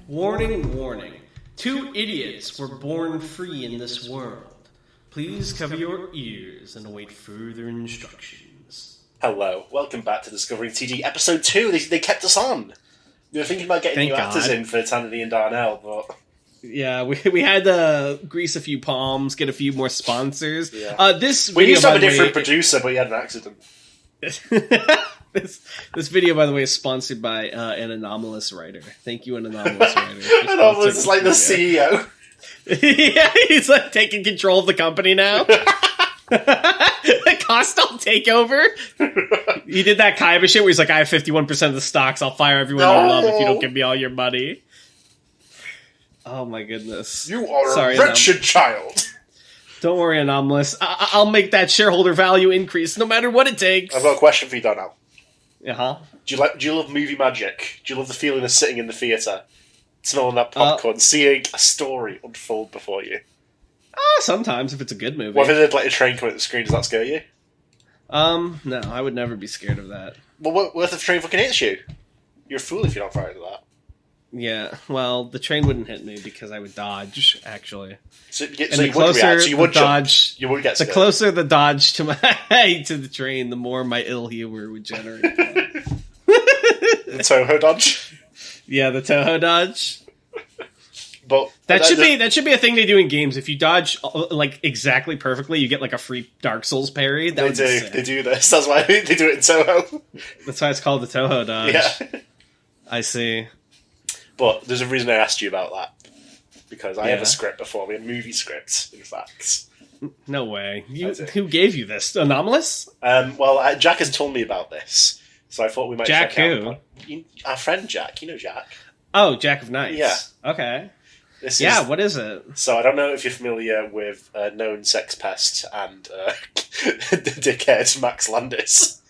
Warning, warning. Two idiots were born free in this world. Please cover your ears and await further instructions. Hello, welcome back to Discovering TD Episode 2. They kept us on. We were thinking about getting new actors in for Tanity and Darnell, but... Yeah, we had to grease a few palms, get a few more sponsors. Yeah. We used to have a different producer, but he had an accident. This video, by the way, is sponsored by an Anomalous writer. Thank you, an Anomalous writer. Anomalous is like the CEO. Yeah, he's like taking control of the company now. The Costal takeover. He did that Kaiba shit where he's like, I have 51% of the stocks. I'll fire everyone you love if you don't give me all your money. Oh my goodness. You are a wretched child. Don't worry, Anomalous. I'll make that shareholder value increase no matter what it takes. I've got a question for you, Darnell. Uh-huh. Do you love movie magic? Do you love the feeling of sitting in the theatre, smelling that popcorn, seeing a story unfold before you? Sometimes, if it's a good movie. What if there's like a train coming at the screen? Does that scare you? No, I would never be scared of that. Well, what if the train fucking hits you? You're a fool if you're not frightened of that. Yeah, well, the train wouldn't hit me because I would dodge, actually. So you would react, so you would dodge, jump. You would get scared. The closer the dodge to the train, the more my ill humor would generate. The Toho dodge? Yeah, the Toho dodge. But that should be a thing they do in games. If you dodge like exactly perfectly, you get like a free Dark Souls parry. They do this. That's why they do it in Toho. That's why it's called the Toho dodge. Yeah. I see. But there's a reason I asked you about that. Because I have a script before. We had movie scripts, in fact. No way. Who gave you this? Anomalous? Well, Jack has told me about this. So I thought we might Jack check who? out. Our friend Jack. You know Jack. Oh, Jack of Nights. Yeah. Okay. What is it? So I don't know if you're familiar with known sex pest and dickhead Max Landis.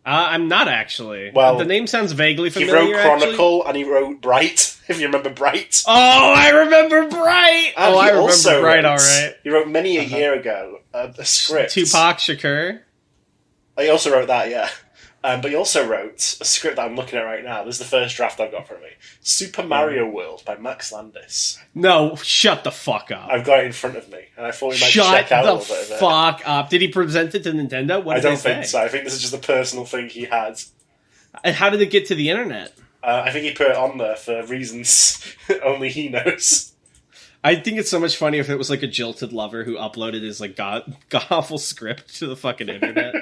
I'm not actually. Well, the name sounds vaguely familiar. He wrote Chronicle and he wrote Bright, if you remember Bright. Oh, I remember Bright! I remember Bright, alright. He wrote many a year ago a script. Tupac Shakur? He also wrote that, yeah. But he also wrote a script that I'm looking at right now. This is the first draft I've got from me. Super Mario World by Max Landis. No, shut the fuck up. I've got it in front of me, and I thought we might check out a little bit of it. Shut the fuck up. Did he present it to Nintendo? I don't think so. I think this is just a personal thing he had. And how did it get to the internet? I think he put it on there for reasons only he knows. I think it's so much funnier if it was like a jilted lover who uploaded his like god-awful script to the fucking internet.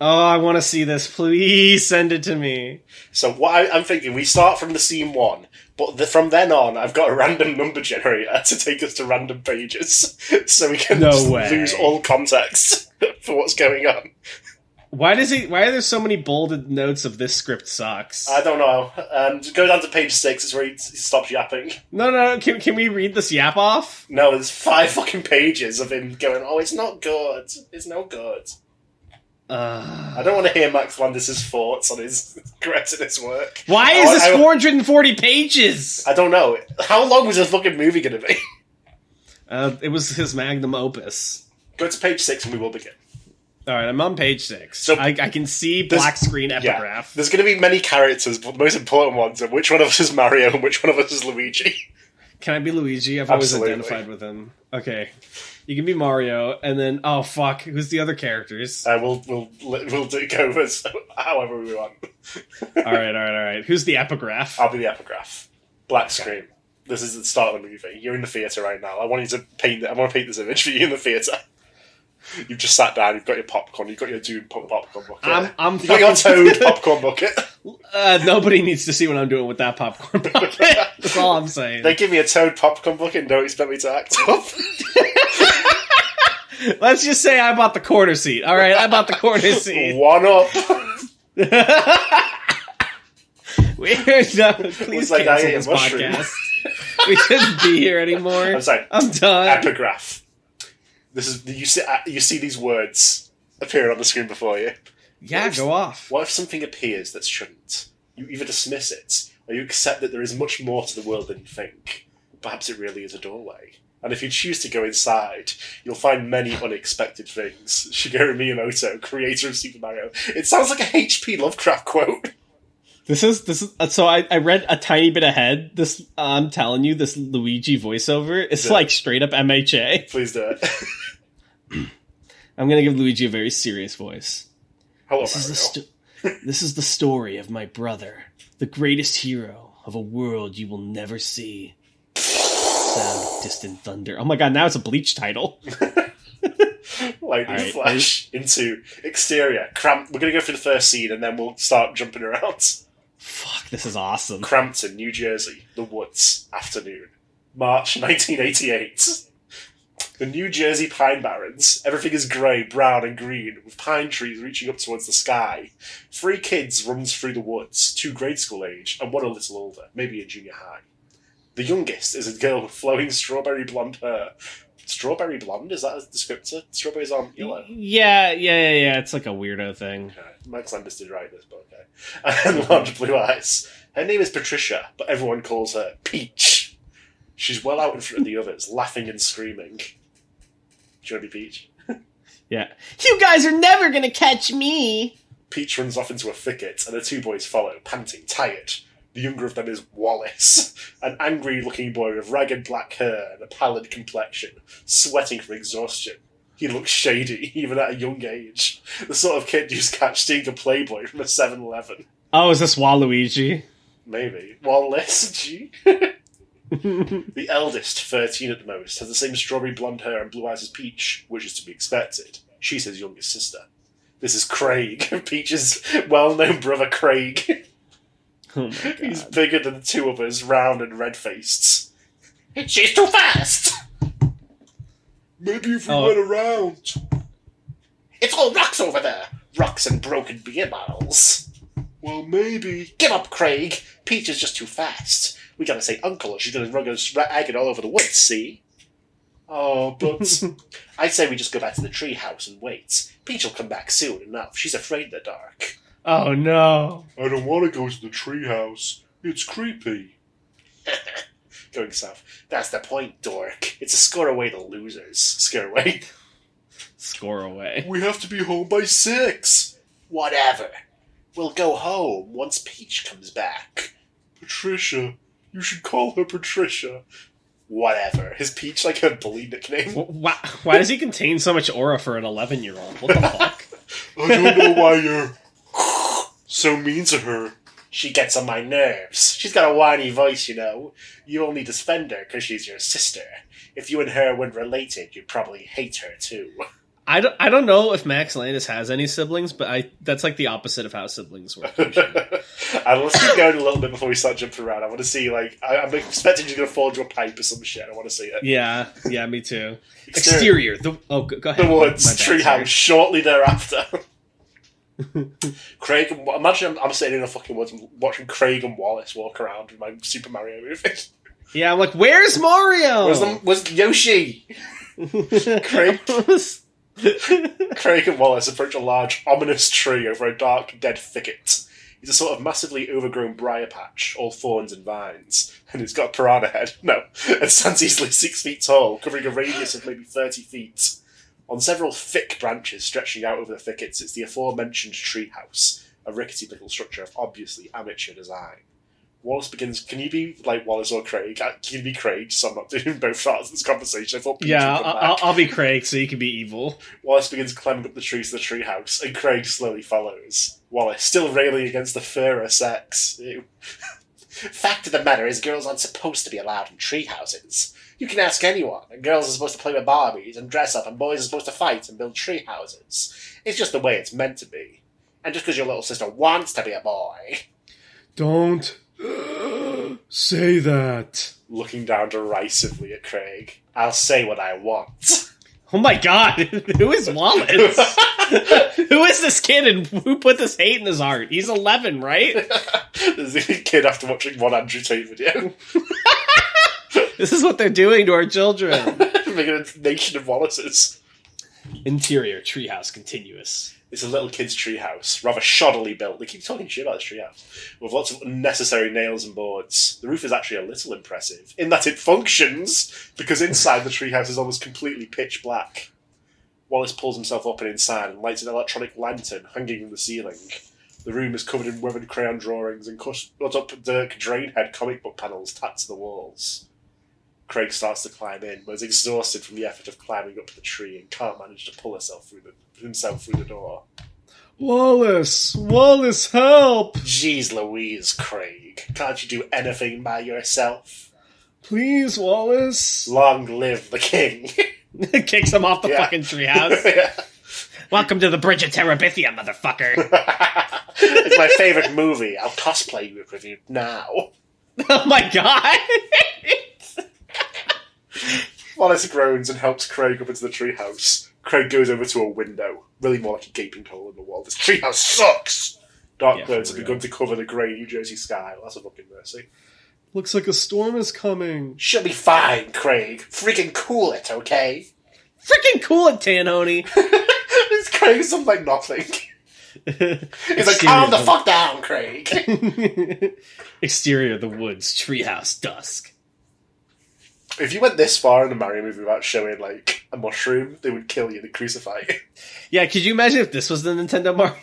Oh, I want to see this. Please send it to me. So what I'm thinking, we start from the scene 1, but from then on, I've got a random number generator to take us to random pages, so we can lose all context for what's going on. Why are there so many bolded notes of this script sucks? I don't know. Go down to page 6, it's where he stops yapping. No. Can we read this yap off? No, there's 5 fucking pages of him going, oh, it's not good. It's no good. I don't want to hear Max Landis' thoughts on his his work. Why is this 440 pages? I don't know. How long was this fucking movie going to be? It was his magnum opus. Go to page 6 and we will begin. Alright, I'm on page 6. So I can see black screen epigraph. Yeah, there's going to be many characters, but the most important ones are which one of us is Mario and which one of us is Luigi. Can I be Luigi? I've always identified with him. Okay. You can be Mario, and then oh fuck, who's the other characters? We'll go as however we want. All right. Who's the epigraph? I'll be the epigraph. Black screen. This is the start of the movie. You're in the theatre right now. I want to paint this image for you in the theatre. You've just sat down. You've got your popcorn. You've got your Dune popcorn bucket. You've got your Toad popcorn bucket. Nobody needs to see what I'm doing with that popcorn bucket. That's all I'm saying. They give me a Toad popcorn bucket and don't expect me to act up. Let's just say I bought the corner seat. All right, I bought the corner seat. One up. We're done. Please cancel this podcast. We shouldn't be here anymore. I'm sorry. I'm done. Epigraph. This is you see these words appear on the screen before you. Yeah, go off. What if something appears that shouldn't? You either dismiss it or you accept that there is much more to the world than you think. Perhaps it really is a doorway. And if you choose to go inside, you'll find many unexpected things. Shigeru Miyamoto, creator of Super Mario. It sounds like a H.P. Lovecraft quote. This is so I read a tiny bit ahead. This I'm telling you, this Luigi voiceover is like straight up MHA. Please do it. I'm gonna give Luigi a very serious voice. Hello, This is the story of my brother, the greatest hero of a world you will never see. Sound of distant thunder. Oh my god, now it's a Bleach title. Lightning flash into exterior. We're going to go through the first scene and then we'll start jumping around. Fuck, this is awesome. Crampton, New Jersey. The woods. Afternoon. March 1988. The New Jersey Pine Barrens. Everything is grey, brown and green, with pine trees reaching up towards the sky. 3 kids runs through the woods, 2 grade school age, and 1 a little older, maybe in junior high. The youngest is a girl with flowing strawberry blonde hair. Strawberry blonde? Is that a descriptor? Strawberries aren't yellow. Yeah. It's like a weirdo thing. Okay. Max Landis did write this, but okay. And large blue eyes. Her name is Patricia, but everyone calls her Peach. She's well out in front of the others, laughing and screaming. Do you want to be Peach? Yeah. You guys are never gonna catch me! Peach runs off into a thicket, and the 2 boys follow, panting, tired. The younger of them is Wallace, an angry-looking boy with ragged black hair and a pallid complexion, sweating from exhaustion. He looks shady, even at a young age. The sort of kid you'd catch stealing a Playboy from a 7-Eleven. Oh, is this Waluigi? Maybe. Wallace, gee. The eldest, 13 at the most, has the same strawberry blonde hair and blue eyes as Peach, which is to be expected. She's his youngest sister. This is Craig, Peach's well-known brother Craig. Oh my god. He's bigger than the 2 others, round and red-faced. She's too fast! Maybe if we went around. It's all rocks over there. Rocks and broken beer bottles. Well, maybe. Give up, Craig. Peach is just too fast. We gotta say uncle or she's gonna rug us ragged all over the woods, see? Oh, but... I'd say we just go back to the treehouse and wait. Peach will come back soon enough. She's afraid in the dark. Oh no. I don't want to go to the treehouse. It's creepy. Going south. That's the point, dork. It's a score away the losers. Scare away. Score away. We have to be home by 6. Whatever. We'll go home once Peach comes back. Patricia. You should call her Patricia. Whatever. Is Peach like her bully nickname? Why does he contain so much aura for an 11-year-old? What the fuck? I don't know why you're so mean to her. She gets on my nerves. She's got a whiny voice, you know. You only defend her because she's your sister. If you and her weren't related, you'd probably hate her too. I don't know if Max Landis has any siblings, but that's like the opposite of how siblings work. And let's keep going a little bit before we start jumping around. I want to see, like, I'm expecting she's going to fall into a pipe or some shit. I want to see it. Yeah, me too. Exterior. Go ahead. The woods, treehouse, shortly thereafter. Craig and imagine I'm sitting in a fucking woods and watching Craig and Wallace walk around with my Super Mario movie. Yeah, I'm like, where's Mario? Where's Yoshi? Craig and Wallace approach a large, ominous tree over a dark, dead thicket. It's a sort of massively overgrown briar patch, all thorns and vines, and it's got a piranha head. No, it stands easily 6 feet tall, covering a radius of maybe 30 feet. On several thick branches stretching out over the thickets, it's the aforementioned treehouse, a rickety little structure of obviously amateur design. Wallace begins... Can you be like Wallace or Craig? Can you be Craig, so I'm not doing both parts of this conversation? I thought I'll be Craig, so you can be evil. Wallace begins climbing up the trees to the treehouse, and Craig slowly follows. Wallace, still railing against the fairer sex. Ew. Fact of the matter is, girls aren't supposed to be allowed in treehouses. You can ask anyone. Girls are supposed to play with Barbies and dress up, and boys are supposed to fight and build treehouses. It's just the way it's meant to be. And just because your little sister wants to be a boy... Don't say that. Looking down derisively at Craig. I'll say what I want. Oh my god, who is Wallace? Who is this kid and who put this hate in his heart? He's 11, right? There's a kid after watching one Andrew Tate video. This is what they're doing to our children. Making a nation of Wallaces. Interior, treehouse, continuous. It's a little kid's treehouse, rather shoddily built. They keep talking shit about this treehouse, with lots of unnecessary nails and boards. The roof is actually a little impressive, in that it functions, because inside the treehouse is almost completely pitch black. Wallace pulls himself up and inside and lights an electronic lantern hanging from the ceiling. The room is covered in weathered crayon drawings and cut up Dirk Drainhead comic book panels tacked to the walls. Craig starts to climb in, but is exhausted from the effort of climbing up the tree and can't manage to pull himself through the door. Wallace! Wallace, help! Jeez Louise, Craig. Can't you do anything by yourself? Please, Wallace. Long live the king. Kicks him off the fucking treehouse. Yeah. Welcome to the Bridge of Terabithia, motherfucker. It's my favourite movie. I'll cosplay you with you now. Oh my god! Wallace groans and helps Craig up into the treehouse. Craig goes over to a window. Really more like a gaping hole in the wall. This treehouse sucks! Dark clouds have begun to cover the grey New Jersey sky. Well, that's a fucking mercy. Looks like a storm is coming. She'll be fine, Craig. Freaking cool it, okay? Freaking cool it, Tanhoney. This Craig sounds like nothing. He's like, calm the fuck down, Craig. Exterior of the woods, treehouse, dusk. If you went this far in the Mario movie without showing, like, a mushroom, they would kill you, they'd crucify you. Yeah, could you imagine if this was the Nintendo Mario?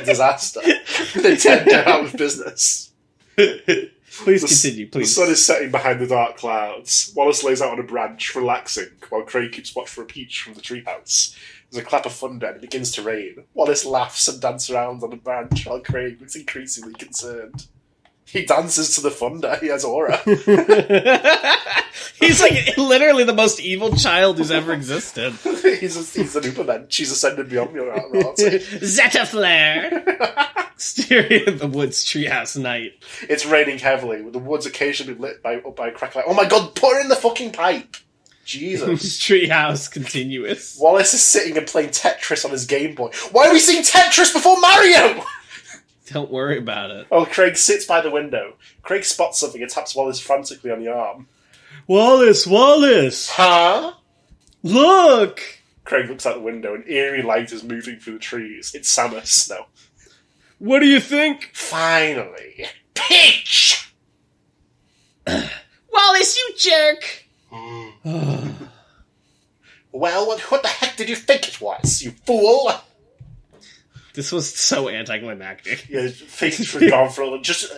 Disaster. Nintendo out of business. Please continue, please. The sun is setting behind the dark clouds. Wallace lays out on a branch, relaxing, while Craig keeps watch for a peach from the treehouse. There's a clap of thunder and it begins to rain. Wallace laughs and dances around on the branch while Craig looks increasingly concerned. He dances to the thunder. He has aura. He's like literally the most evil child who's ever existed. he's an Ubermensch. She's ascended beyond morality. Zeta Flare! Exterior of the woods, treehouse, night. It's raining heavily, with the woods occasionally lit up by a crack light. Oh my god, put her in the fucking pipe! Jesus. Treehouse, continuous. Wallace is sitting and playing Tetris on his Game Boy. Why are we seeing Tetris before Mario? Don't worry about it. Oh, Craig sits by the window. Craig spots something and taps Wallace frantically on the arm. Wallace, Wallace! Huh? Look! Craig looks out the window. An eerie light is moving through the trees. It's Samus now. What do you think? Finally. Peach! Wallace, you jerk! Well, what the heck did you think it was, you fool? This was so anticlimactic. Yeah, his face was gone for all. Just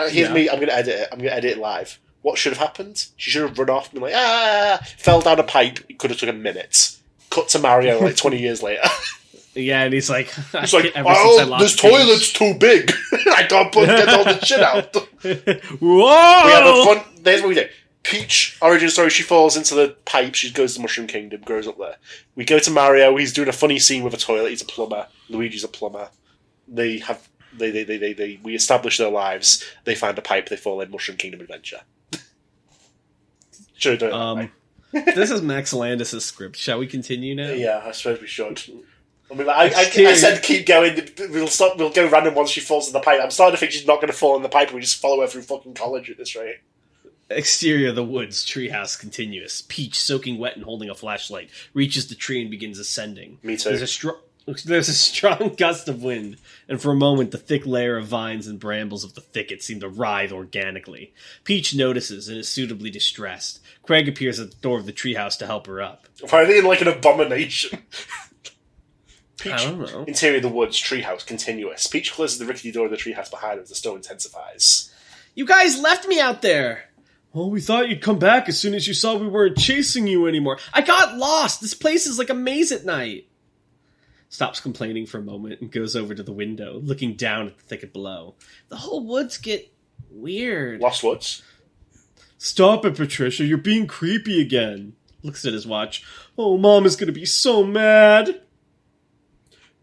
here's me. I'm going to edit it. I'm going to edit it live. What should have happened? She should have run off and been like, fell down a pipe. It could have took a minute. Cut to Mario like 20 years later. Yeah, and he's like, this toilet's too big. I can't get all the shit out. Whoa! We have a fun. There's what we do. Peach, origin story, she falls into the pipe, she goes to the Mushroom Kingdom, grows up there. We go to Mario, he's doing a funny scene with a toilet, he's a plumber, Luigi's a plumber. We establish their lives, they find a pipe, they fall in Mushroom Kingdom adventure. Should have done it that way. This is Max Landis' script. Shall we continue now? Yeah, I suppose we should. I mean, I said keep going, we'll go random once she falls in the pipe. I'm starting to think she's not going to fall in the pipe, we just follow her through fucking college at this rate. Exterior of the woods, treehouse continuous. Peach, soaking wet and holding a flashlight, reaches the tree and begins ascending. Me too. There's a strong gust of wind, and for a moment the thick layer of vines and brambles of the thicket seem to writhe organically. Peach notices and is suitably distressed. Craig appears at the door of the treehouse to help her up. Why are they in like an abomination? Peach, I don't know. Interior of the woods, treehouse continuous. Peach closes the rickety door of the treehouse behind her as the storm intensifies. You guys left me out there! Well, we thought you'd come back as soon as you saw we weren't chasing you anymore. I got lost! This place is like a maze at night! Stops complaining for a moment and goes over to the window, looking down at the thicket below. The whole woods get weird. Lost woods? Stop it, Patricia. You're being creepy again. Looks at his watch. Oh, Mom is going to be so mad.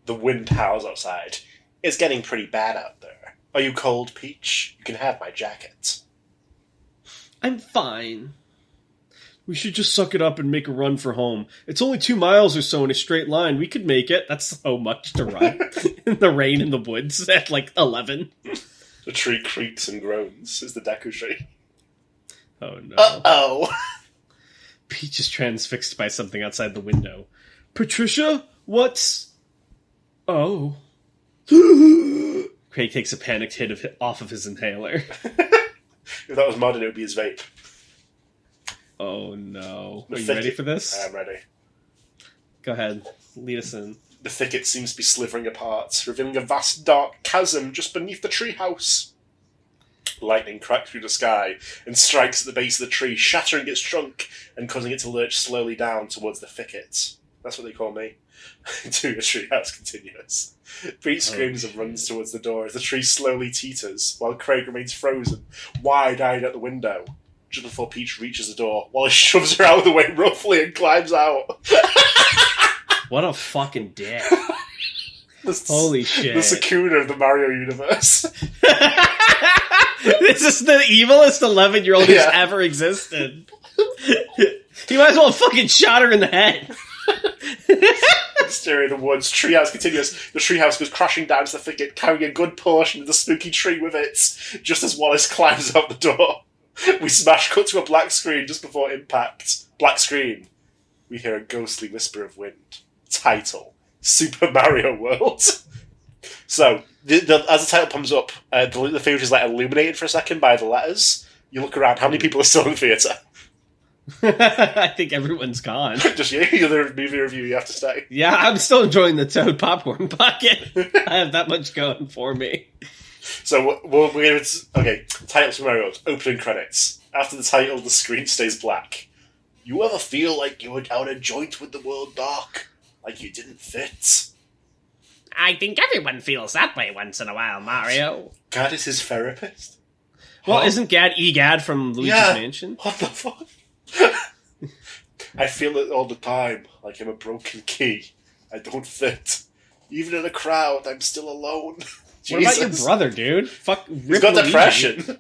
The wind howls outside. It's getting pretty bad out there. Are you cold, Peach? You can have my jacket. I'm fine. We should just suck it up and make a run for home. It's only 2 miles or so in a straight line. We could make it. That's so much to run. In the rain in the woods at like 11. The tree creaks and groans. Is the Deku tree. Oh no. Uh-oh. Peach is transfixed by something outside the window. Patricia? What's... Oh. Craig takes a panicked hit off of his inhaler. If that was modern, it would be his vape. Oh no. Are you ready for this? I am ready. Go ahead. Lead us in. The thicket seems to be slithering apart, revealing a vast dark chasm just beneath the treehouse. Lightning cracks through the sky and strikes at the base of the tree, shattering its trunk and causing it to lurch slowly down towards the thicket. That's what they call me. To the treehouse continues. Pete screams and runs towards the door as the tree slowly teeters, while Craig remains frozen, wide-eyed at the window. Just before Peach reaches the door, Wallace shoves her out of the way roughly and climbs out. What a fucking dick. Holy shit. The Sakuna of the Mario universe. This is the evilest 11-year-old who's ever existed. He might as well fucking shot her in the head. Mystery in the woods. Treehouse continues. The treehouse goes crashing down to the thicket, carrying a good portion of the spooky tree with it, just as Wallace climbs out the door. We smash cut to a black screen just before impact. Black screen. We hear a ghostly whisper of wind. Title: Super Mario World. So, as the title comes up, the theatre is like illuminated for a second by the letters. You look around, how many people are still in the theatre? I think everyone's gone. Just you, the other movie review, you have to stay. Yeah, I'm still enjoying the Toad popcorn pocket. I have that much going for me. So, okay, title Super Mario World, opening credits. After the title, the screen stays black. You ever feel like you were out of joint with the world, Doc? Like you didn't fit? I think everyone feels that way once in a while, Mario. Gad is his therapist? Well, isn't Gad Egad from Luigi's Mansion? What the fuck? I feel it all the time, like I'm a broken key. I don't fit. Even in a crowd, I'm still alone. What about your brother, dude? Fuck, he's got depression.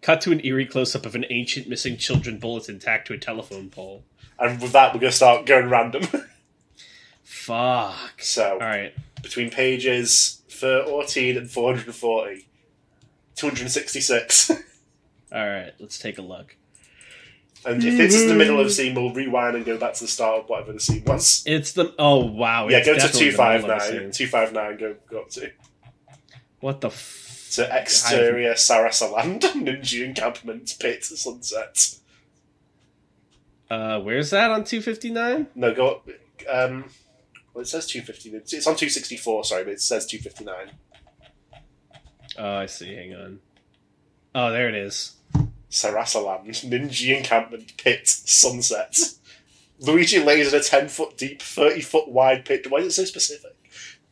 Cut to an eerie close-up of an ancient missing children bulletin tacked to a telephone pole. And with that, we're going to start going random. Fuck. So, alright. Between pages 14 and 440, 266. Alright, let's take a look. And if this is the middle of the scene, we'll rewind and go back to the start of whatever the scene was. It's the... Oh, wow. Yeah, go to 259. 259, go up to. What the So, exterior Sarasaland, Ninja encampment, pit, sunset. Where's that on 259? No, go up. Well, it says 259. It's on 264, sorry, but it says 259. Oh, I see. Hang on. Oh, there it is. Sarasaland, Ninja encampment, pit, sunset. Luigi lays in a 10-foot deep, 30-foot wide pit. Why is it so specific?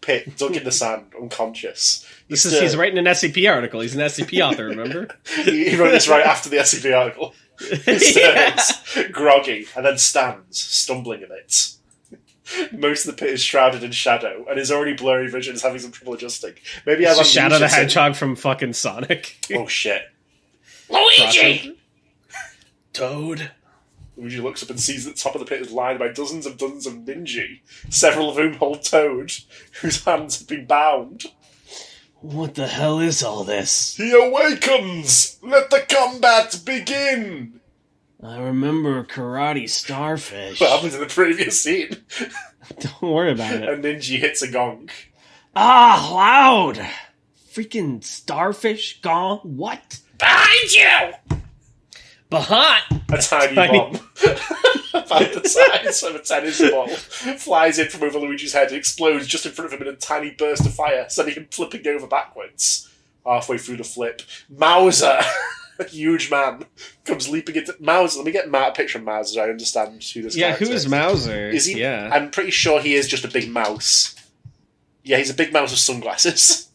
Pit, dug in the sand, unconscious. He's writing an SCP article. He's an SCP author, remember? He wrote this right after the SCP article. He stirs, groggy, and then stands, stumbling a bit. Most of the pit is shrouded in shadow, and his already blurry vision is having some trouble adjusting. Maybe it's just Shadow the Hedgehog from fucking Sonic. Oh shit. Luigi! Toad. Luigi looks up and sees that the top of the pit is lined by dozens of ninja, several of whom hold Toad, whose hands have been bound. What the hell is all this? He awakens! Let the combat begin! I remember Karate Starfish. What happened in the previous scene? Don't worry about it. A ninja hits a gong. Ah, loud! Freaking Starfish gong? What? Behind you! Behind! A tiny bomb. About the size of a tennis ball. Flies in from over Luigi's head and explodes just in front of him in a tiny burst of fire, sending him flipping over backwards. Halfway through the flip, Mauser, a huge man, comes leaping into... Mauser, let me get a picture of Mauser so I understand who this character is. Yeah, who is Mauser? Is he? Yeah. I'm pretty sure he is just a big mouse. Yeah, he's a big mouse with sunglasses.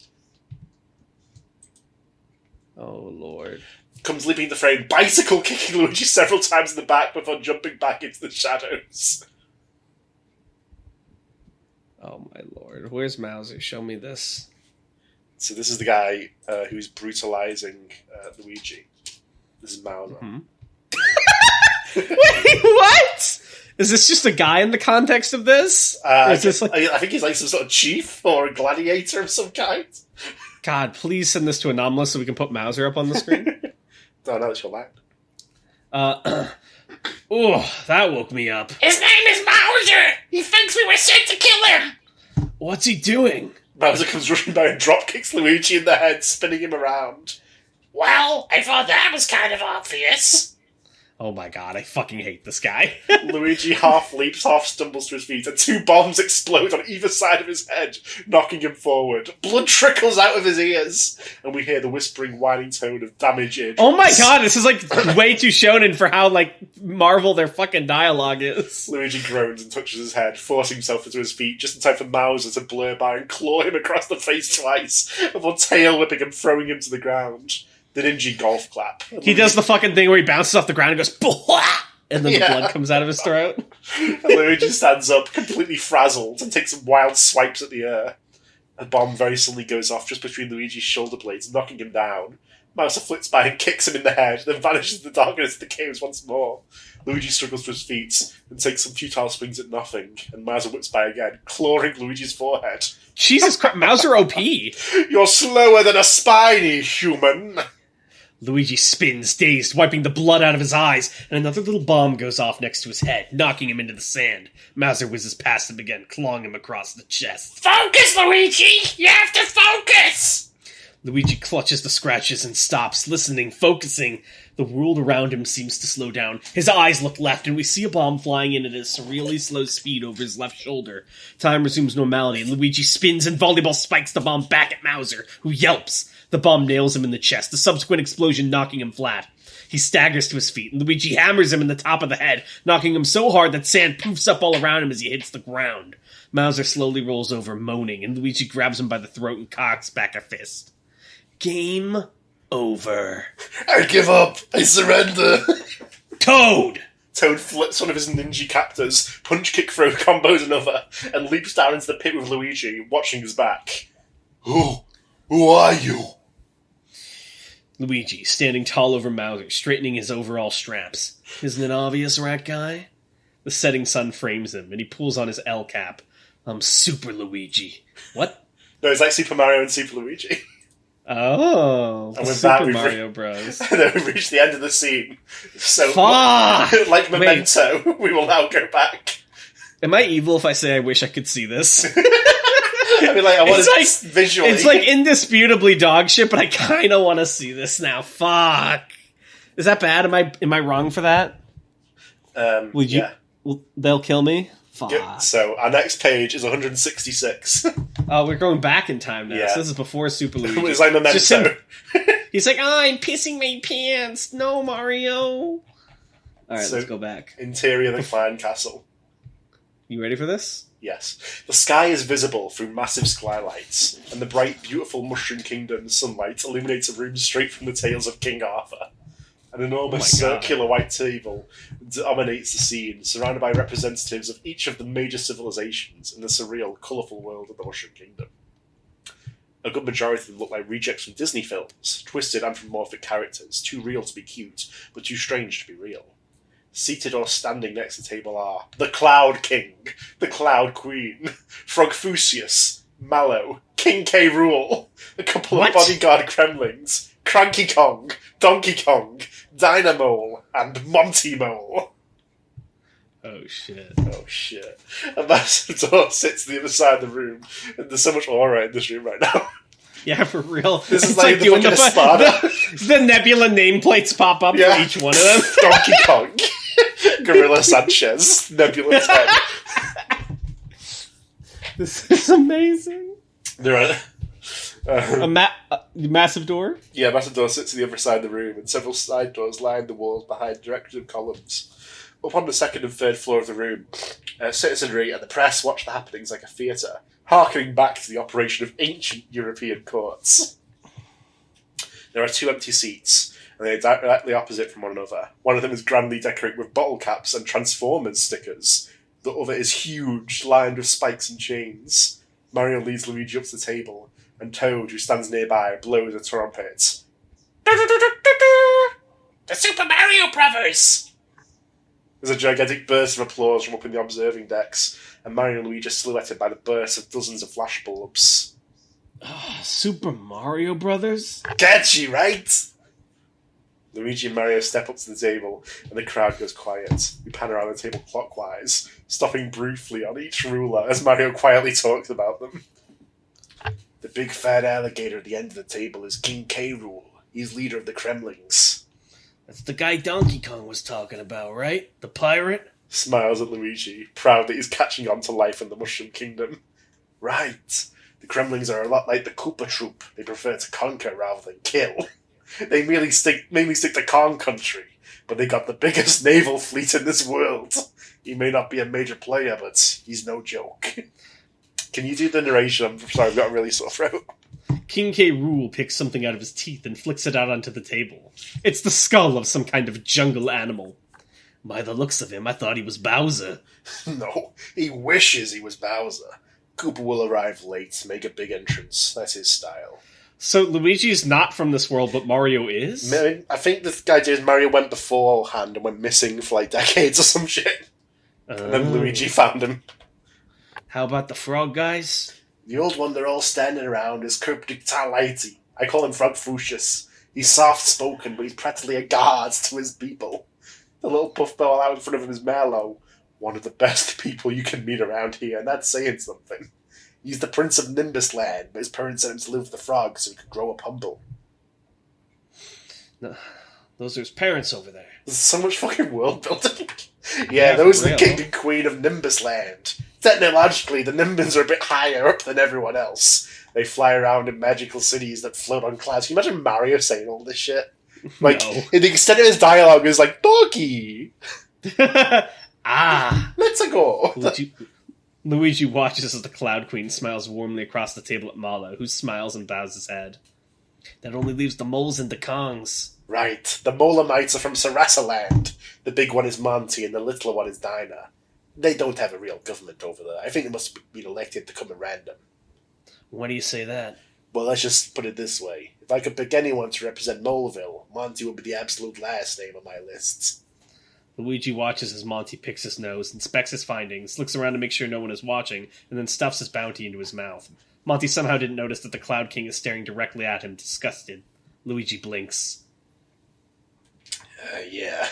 Oh, Lord. Comes leaping into the frame, bicycle kicking Luigi several times in the back before jumping back into the shadows. Oh, my Lord. Where's Mauser? Show me this. So this is the guy who's brutalizing Luigi. This is Mauser. Mm-hmm. Wait, what? Is this just a guy in the context of this? Is this like... I think he's like some sort of chief or a gladiator of some kind. God, please send this to Anomalous so we can put Mauser up on the screen. Oh, no, it's your line. Oh, that woke me up. His name is Mauser! He thinks we were sent to kill him! What's he doing? Mauser comes rushing by and drop kicks Luigi in the head, spinning him around. Well, I thought that was kind of obvious. Oh my god, I fucking hate this guy. Luigi half leaps, half stumbles to his feet, and 2 bombs explode on either side of his head, knocking him forward. Blood trickles out of his ears, and we hear the whispering, whining tone of damaged eardrums. Oh my god, this is like way too shonen for how like Marvel their fucking dialogue is. Luigi groans and touches his head, forcing himself into his feet, just in time for Mauser to blur by and claw him across the face twice, before tail whipping and throwing him to the ground. The ninja golf clap. He does the fucking thing where he bounces off the ground and goes, "Blah!" And then the blood comes out of his throat. And Luigi stands up, completely frazzled, and takes some wild swipes at the air. A bomb very suddenly goes off just between Luigi's shoulder blades, knocking him down. Mouser flits by and kicks him in the head, then vanishes in the darkness of the caves once more. Luigi struggles to his feet and takes some futile swings at nothing, and Mouser whips by again, clawing Luigi's forehead. Jesus Christ, Mouser OP! You're slower than a spiny human! Luigi spins, dazed, wiping the blood out of his eyes, and another little bomb goes off next to his head, knocking him into the sand. Mouser whizzes past him again, clawing him across the chest. Focus, Luigi! You have to focus! Luigi clutches the scratches and stops, listening, focusing. The world around him seems to slow down. His eyes look left, and we see a bomb flying in at a surreally slow speed over his left shoulder. Time resumes normality, and Luigi spins and volleyball spikes the bomb back at Mouser, who yelps. The bomb nails him in the chest, the subsequent explosion knocking him flat. He staggers to his feet, and Luigi hammers him in the top of the head, knocking him so hard that sand poofs up all around him as he hits the ground. Mouser slowly rolls over, moaning, and Luigi grabs him by the throat and cocks back a fist. Game over. I give up. I surrender. Toad! Toad flips one of his ninja captors, punch kick throw combos another, and leaps down into the pit with Luigi, watching his back. Who are you? Luigi, standing tall over Mouser, straightening his overall straps. Isn't it obvious, rat guy? The setting sun frames him, and he pulls on his L cap. I'm Super Luigi. What? No, it's like Super Mario and Super Luigi. Oh, and with Super that, Mario Bros. And then we've reached the end of the scene. So, Fuck! like Memento, we will now go back. Am I evil if I say I wish I could see this? I mean, like, I want to visually. It's like indisputably dog shit, but I kind of want to see this now. Fuck. Is that bad? Am I wrong for that? Would you? Yeah. They'll kill me. Fuck. Yeah, so our next page is 166. Oh, we're going back in time now. Yeah. So this is before Super Luigi. It's like Memento. He's like, I'm pissing my pants. No, Mario. All right, So, let's go back. Interior of the Clan Castle. You ready for this? Yes. The sky is visible through massive skylights, and the bright, beautiful Mushroom Kingdom sunlight illuminates a room straight from the tales of King Arthur. An enormous circular white table dominates the scene, surrounded by representatives of each of the major civilizations in the surreal, colourful world of the Mushroom Kingdom. A good majority of them look like rejects from Disney films, twisted anthropomorphic characters, too real to be cute, but too strange to be real. Seated or standing next to the table are the Cloud King, the Cloud Queen, Frogfusius, Mallow, King K. Rool, a couple of bodyguard gremlins, Cranky Kong, Donkey Kong, Dynamole, and Monty Mole. Oh shit. Oh shit. Ambassador sits to the other side of the room, and there's so much aura in this room right now. Yeah, for real. This is like doing the Nebula nameplates pop up for each one of them. Donkey Kong, Gorilla Sanchez, Nebula 10. This is amazing. There are... massive door? Yeah, Ambassador sits to the other side of the room, and several side doors line the walls behind decorative columns. Up on the second and third floor of the room, citizenry and the press watch the happenings like a theatre, harkening back to the operation of ancient European courts. There are 2 empty seats, and they are directly opposite from one another. One of them is grandly decorated with bottle caps and Transformers stickers. The other is huge, lined with spikes and chains. Mario leads Luigi up to the table, and Toad, who stands nearby, blows a trumpet. The Super Mario Brothers! There's a gigantic burst of applause from up in the observing decks, and Mario and Luigi are silhouetted by the burst of dozens of flashbulbs. Super Mario Brothers? Catchy, right? Luigi and Mario step up to the table, and the crowd goes quiet. We pan around the table clockwise, stopping briefly on each ruler as Mario quietly talks about them. The big fat alligator at the end of the table is King K. Rool. He's leader of the Kremlings. That's the guy Donkey Kong was talking about, right? The pirate? Smiles at Luigi, proud that he's catching on to life in the Mushroom Kingdom. Right. The Kremlings are a lot like the Koopa Troop. They prefer to conquer rather than kill. They mainly stick to Kong country, but they got the biggest naval fleet in this world. He may not be a major player, but he's no joke. Can you do the narration? I'm sorry, I've got a really sore throat. King K. Rool picks something out of his teeth and flicks it out onto the table. It's the skull of some kind of jungle animal. By the looks of him, I thought he was Bowser. No, he wishes he was Bowser. Koopa will arrive late, make a big entrance. That's his style. So Luigi's not from this world, but Mario is? I think the idea is Mario went beforehand and went missing for like decades or some shit. And then Luigi found him. How about the frog guys? The old one they're all standing around is Kurpdictalaiti. I call him Frogfucius. He's soft-spoken, but he's practically a guard to his people. The little puffball out in front of him is Merlo, one of the best people you can meet around here, and that's saying something. He's the Prince of Nimbus Land, but his parents sent him to live with the frogs so he could grow up humble. No, those are his parents over there. There's so much fucking world building. Yeah, those are the king and queen of Nimbus Land. Technologically, the Nimbans are a bit higher up than everyone else. They fly around in magical cities that float on clouds. Can you imagine Mario saying all this shit? Like, the extent of his dialogue is like, Doggy! Let's go! Luigi watches as the Cloud Queen smiles warmly across the table at Mala, who smiles and bows his head. That only leaves the moles and the Kongs. Right. The Molamites are from Sarasa Land. The big one is Monty and the little one is Dinah. They don't have a real government over there. I think they must have been elected to come at random. Why do you say that? Well, let's just put it this way. If I could pick anyone to represent Moleville, Monty would be the absolute last name on my list. Luigi watches as Monty picks his nose, inspects his findings, looks around to make sure no one is watching, and then stuffs his bounty into his mouth. Monty somehow didn't notice that the Cloud King is staring directly at him, disgusted. Luigi blinks. Yeah.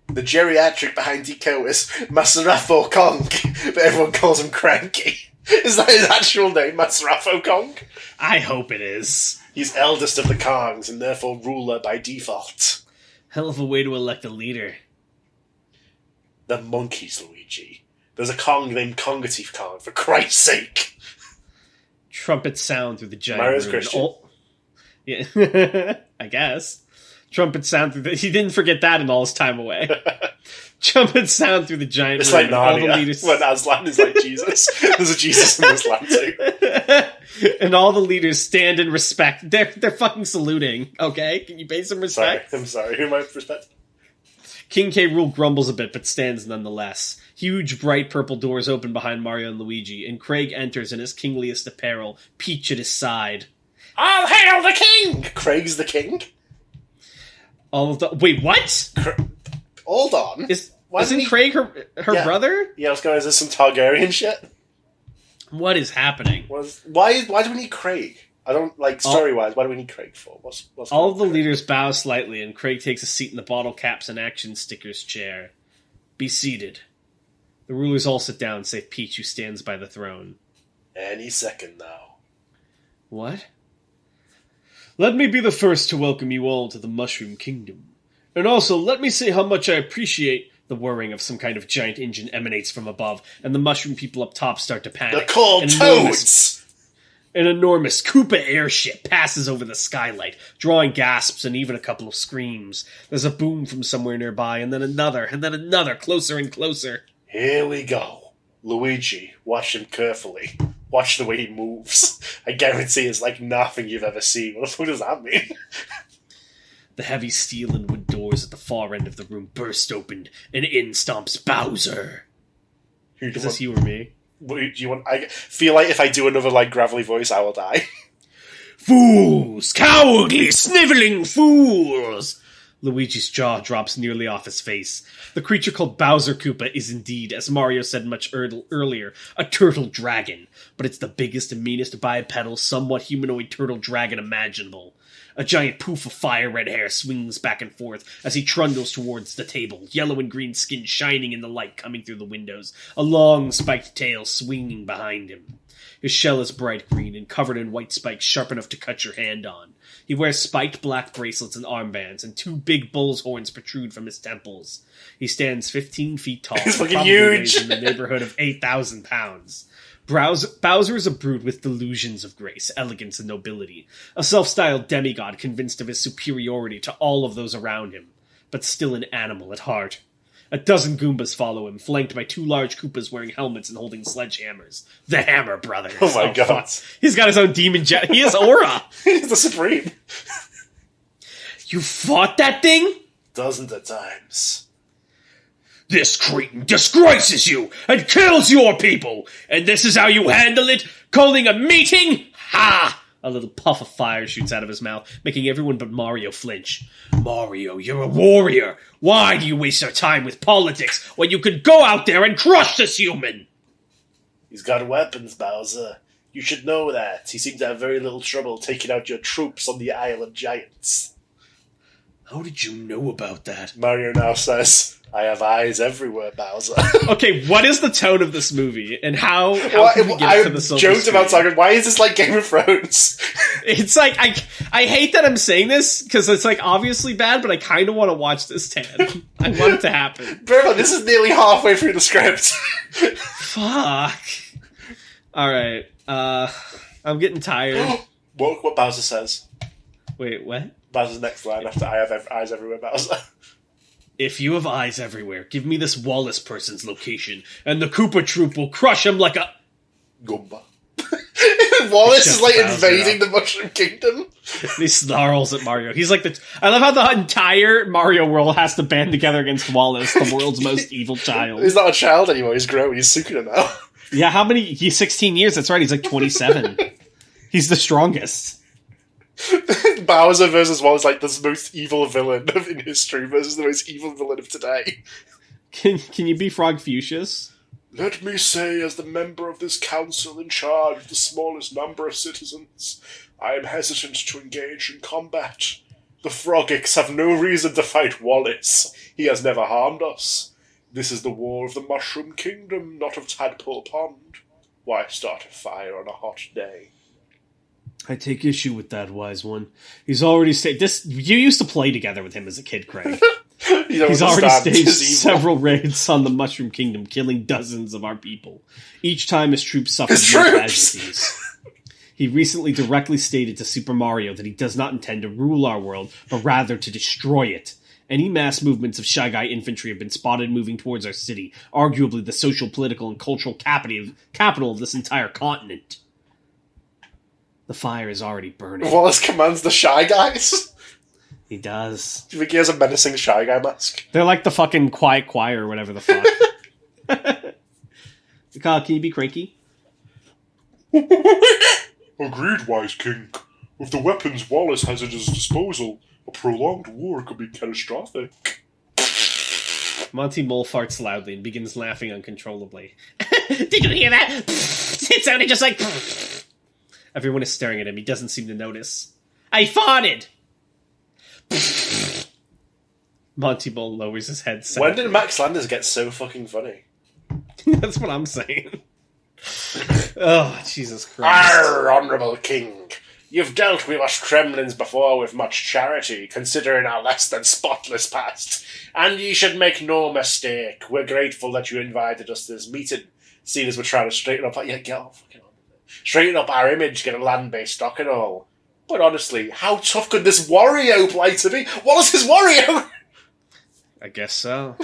The geriatric behind Deco is Masarafo Kong, but everyone calls him Cranky. Is that his actual name, Masarafo Kong? I hope it is. He's eldest of the Kongs, and therefore ruler by default. Hell of a way to elect a leader. The monkeys, Luigi. There's a Kong named Kongateeth Kong, for Christ's sake. Trumpets sound through the giant Mario's room. Christian. Yeah, I guess. Trumpets sound through the... He didn't forget that in all his time away. Trumpets sound through the giant it's room. It's like Narnia, when Aslan is like Jesus. There's a Jesus in this land too. And all the leaders stand in respect. They're fucking saluting, okay? Can you pay some respect? I'm sorry. Who am I respecting? King K. Rool grumbles a bit, but stands nonetheless. Huge, bright purple doors open behind Mario and Luigi, and Craig enters in his kingliest apparel, Peach at his side. All hail the king! Craig's the king? Wait, what? Hold on. Isn't Craig her brother? Yeah, I was going, is this some Targaryen shit? What is happening? Why do we need Craig? I don't, like, story-wise, why do we need Craig for? What's all of the leaders bow slightly, and Craig takes a seat in the bottle caps and action stickers chair. Be seated. The rulers all sit down, save Peach, who stands by the throne. Any second now. What? Let me be the first to welcome you all to the Mushroom Kingdom. And also, let me say how much I appreciate the whirring of some kind of giant engine emanates from above, and the mushroom people up top start to panic. They're called toads! An enormous Koopa airship passes over the skylight, drawing gasps and even a couple of screams. There's a boom from somewhere nearby, and then another, closer and closer. Here we go. Luigi, watch him carefully. Watch the way he moves. I guarantee it's like nothing you've ever seen. What the fuck does that mean? The heavy steel and wood doors at the far end of the room burst open, and in stomps Bowser. Is this you or me? Do you want? I feel like if I do another like gravelly voice, I will die. Fools! Cowardly, sniveling fools! Luigi's jaw drops nearly off his face. The creature called Bowser Koopa is indeed, as Mario said much earlier, a turtle dragon. But it's the biggest and meanest bipedal, somewhat humanoid turtle dragon imaginable. A giant poof of fire-red hair swings back and forth as he trundles towards the table, yellow and green skin shining in the light coming through the windows, a long spiked tail swinging behind him. His shell is bright green and covered in white spikes sharp enough to cut your hand on. He wears spiked black bracelets and armbands, and 2 big bull's horns protrude from his temples. He stands 15 feet tall He's and fucking probably huge. weighs in the neighborhood of 8,000 pounds. Bowser is a brood with delusions of grace, elegance, and nobility. A self-styled demigod convinced of his superiority to all of those around him, but still an animal at heart. A dozen Goombas follow him, flanked by 2 large Koopas wearing helmets and holding sledgehammers. The Hammer Brothers. Oh my god. Fuck. He's got his own demon jet. He has aura. He's the Supreme. You fought that thing? Dozens of times. This cretin disgraces you and kills your people, and this is how you handle it? Calling a meeting? Ha! A little puff of fire shoots out of his mouth, making everyone but Mario flinch. Mario, you're a warrior. Why do you waste your time with politics when you could go out there and crush this human? He's got weapons, Bowser. You should know that. He seemed to have very little trouble taking out your troops on the Isle of Giants. How did you know about that? Mario now says, I have eyes everywhere, Bowser. Okay, what is the tone of this movie, and how can we get to the silver joked screen? about talking, why is this like Game of Thrones? It's like, I hate that I'm saying this, because it's like obviously bad, but I kind of want to watch this, Tan. I want it to happen. Bro, this is nearly halfway through the script. Fuck. Alright, I'm getting tired. What Bowser says. Wait, what? Bowser's next line after I have eyes everywhere, Bowser. If you have eyes everywhere, give me this Wallace person's location, and the Koopa troop will crush him like a... Goomba. Wallace is like Bowser invading the Mushroom Kingdom. He snarls at Mario. He's like the... I love how the entire Mario world has to band together against Wallace, the world's most evil child. He's not a child anymore, he's grown, he's Sukuna now. Yeah, how many... He's 16 years, that's right, he's like 27. He's the strongest. Bowser versus Wallace, like the most evil villain in history versus the most evil villain of today. Can you be Frog Fuchsius? Let me say, as the member of this council in charge of the smallest number of citizens, I am hesitant to engage in combat. The Frogics have no reason to fight Wallace. He has never harmed us. This is the war of the Mushroom Kingdom, not of Tadpole Pond. Why start a fire on a hot day? I take issue with that, wise one. He's already staged... You used to play together with him as a kid, Craig. He's already staged several raids on the Mushroom Kingdom, killing dozens of our people. Each time his troops suffered more casualties. He recently directly stated to Super Mario that he does not intend to rule our world, but rather to destroy it. Any mass movements of Shy Guy infantry have been spotted moving towards our city, arguably the social, political, and cultural capital of this entire continent. The fire is already burning. Wallace commands the Shy Guys? He does. Do you think he has a menacing Shy Guy mask? They're like the fucking Quiet Choir or whatever the fuck. Kyle, can you be cranky? Agreed, Wise King. With the weapons Wallace has at his disposal, a prolonged war could be catastrophic. Monty Mole farts loudly and begins laughing uncontrollably. Did you hear that? It sounded just like... Everyone is staring at him. He doesn't seem to notice. I farted! Monty Mole lowers his head. When did Max Landers get so fucking funny? That's what I'm saying. Oh, Jesus Christ. Arr, Honourable King. You've dealt with us Kremlins before with much charity, considering our less than spotless past. And ye should make no mistake. We're grateful that you invited us to this meeting, seeing as we're trying to straighten up... Yeah, get off. Straighten up our image, get a land-based stock and all. But honestly, how tough could this Wario play to be? Wallace is Wario! I guess so.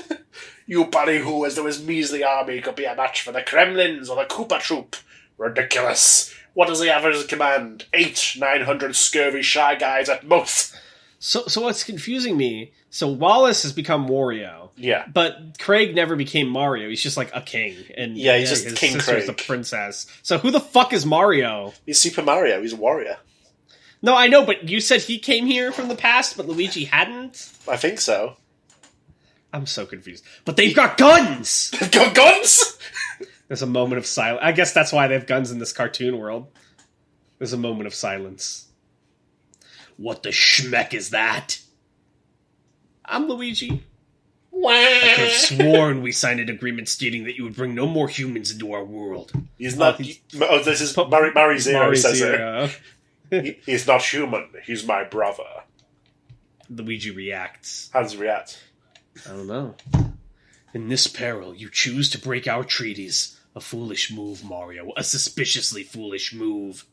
You ballyhoo as though his measly army could be a match for the Kremlins or the Koopa Troop. Ridiculous. What does he have at his command? 900 scurvy Shy Guys at most. So what's confusing me... So Wallace has become Wario. Yeah. But Craig never became Mario. He's just like a king. And yeah, he's just his King sister's Craig. a princess. So who the fuck is Mario? He's Super Mario. He's a warrior. No, I know, but you said he came here from the past, but Luigi hadn't? I think so. I'm so confused. But they've got guns! They've got guns? There's a moment of silence. I guess that's why they have guns in this cartoon world. There's a moment of silence. What the schmeck is that? I'm Luigi. I could have sworn we signed an agreement stating that you would bring no more humans into our world. He's not... this is... Mari Zero says it. He's not human. He's my brother. Luigi reacts. How does he react? I don't know. In this peril, you choose to break our treaties. A foolish move, Mario. A suspiciously foolish move.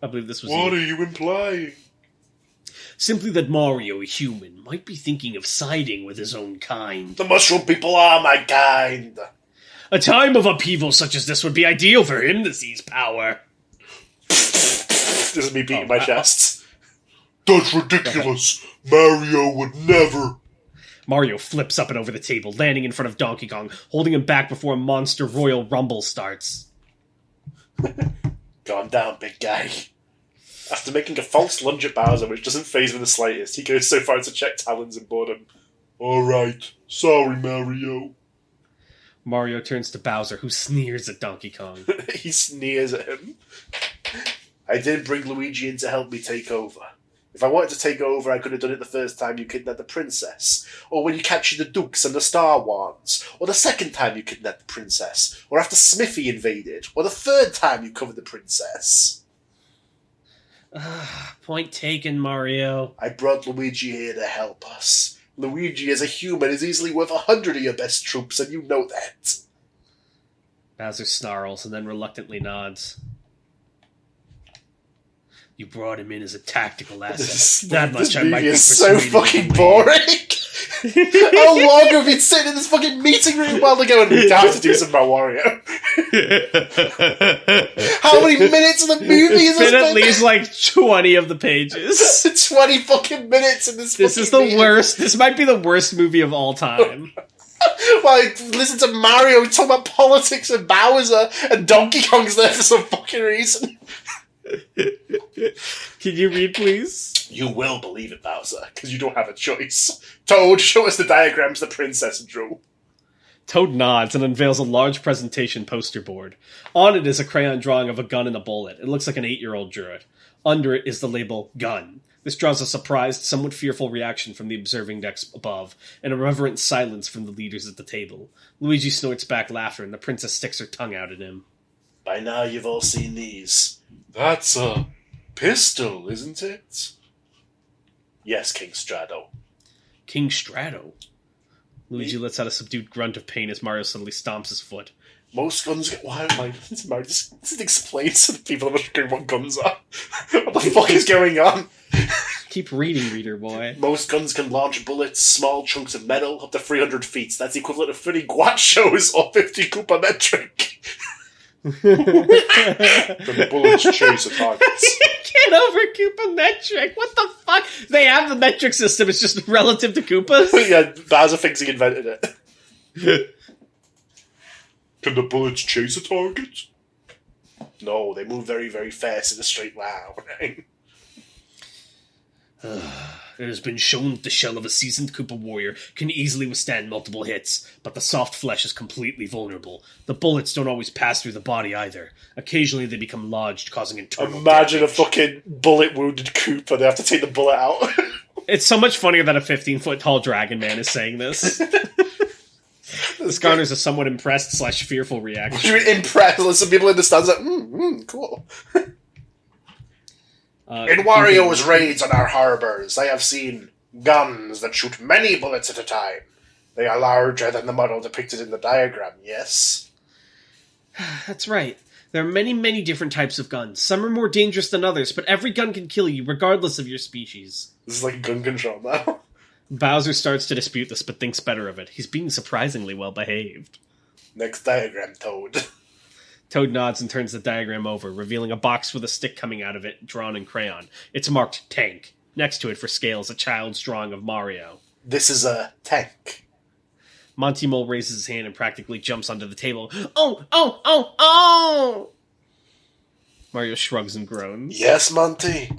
I believe this was... What are you implying? Simply that Mario, a human, might be thinking of siding with his own kind. The mushroom people are my kind. A time of upheaval such as this would be ideal for him to seize power. This is me beating my chest. That's ridiculous. Mario would never. Mario flips up and over the table, landing in front of Donkey Kong, holding him back before a monster royal rumble starts. Calm down, big guy. After making a false lunge at Bowser, which doesn't faze him in the slightest, he goes so far as to check talons in boredom. Alright, sorry, Mario. Mario turns to Bowser, who sneers at Donkey Kong. He sneers at him. I didn't bring Luigi in to help me take over. If I wanted to take over, I could have done it the first time you kidnapped the princess, or when you captured the Dukes and the Star Wands, or the second time you kidnapped the princess, or after Smithy invaded, or the third time you covered the princess. Point taken, Mario. I brought Luigi here to help us. Luigi, as a human, is easily worth 100 of your best troops, and you know that. Bowser snarls and then reluctantly nods. You brought him in as a tactical asset. That much I might be so fucking boring. How long have you been sitting in this fucking meeting room while they're going, we have to do some about Wario? How many minutes of the movie is this? It's been at least like 20 of the pages. 20 fucking minutes in this. This is the meeting. Worst. This might be the worst movie of all time. Like, listen to Mario talk about politics and Bowser, and Donkey Kong's there for some fucking reason. Can you read, please? You will believe it, Bowser, because you don't have a choice. Toad, show us the diagrams the princess drew. Toad nods and unveils a large presentation poster board. On it is a crayon drawing of a gun and a bullet. It looks like an 8-year-old drew it. Under it is the label Gun. This draws a surprised, somewhat fearful reaction from the observing decks above, and a reverent silence from the leaders at the table. Luigi snorts back laughter, and the princess sticks her tongue out at him. By now you've all seen these. That's a pistol, isn't it? Yes, King Strato. King Strato? Luigi lets out a subdued grunt of pain as Mario suddenly stomps his foot. Most guns get... Why am I... This explains to the people that are wondering what guns are. What the fuck is going on? Keep reading, reader boy. Most guns can launch bullets, small chunks of metal, up to 300 feet. That's equivalent of 30 guachos or 50 Koopa metric. The bullets chase a target. Get over Koopa metric. What the fuck? They have the metric system. It's just relative to Koopas. Yeah, Bowser thinks he invented it. Can the bullets chase a target? No, they move very, very fast in a straight line. It has been shown that the shell of a seasoned Koopa warrior can easily withstand multiple hits, but the soft flesh is completely vulnerable. The bullets don't always pass through the body either. Occasionally they become lodged, causing internal Imagine damage. a fucking bullet-wounded Koopa. They have to take the bullet out. It's so much funnier that a 15-foot-tall dragon man is saying this. This garners a somewhat impressed/fearful reaction. You're impressed. Some people in the stands like, cool. In Wario's raids on our harbours, I have seen guns that shoot many bullets at a time. They are larger than the model depicted in the diagram, yes? That's right. There are many, many different types of guns. Some are more dangerous than others, but every gun can kill you, regardless of your species. This is like gun control now. Bowser starts to dispute this, but thinks better of it. He's being surprisingly well-behaved. Next diagram, Toad. Toad nods and turns the diagram over, revealing a box with a stick coming out of it, drawn in crayon. It's marked Tank. Next to it, for scale, is a child's drawing of Mario. This is a tank. Monty Mole raises his hand and practically jumps onto the table. Oh, oh, oh, oh! Mario shrugs and groans. Yes, Monty?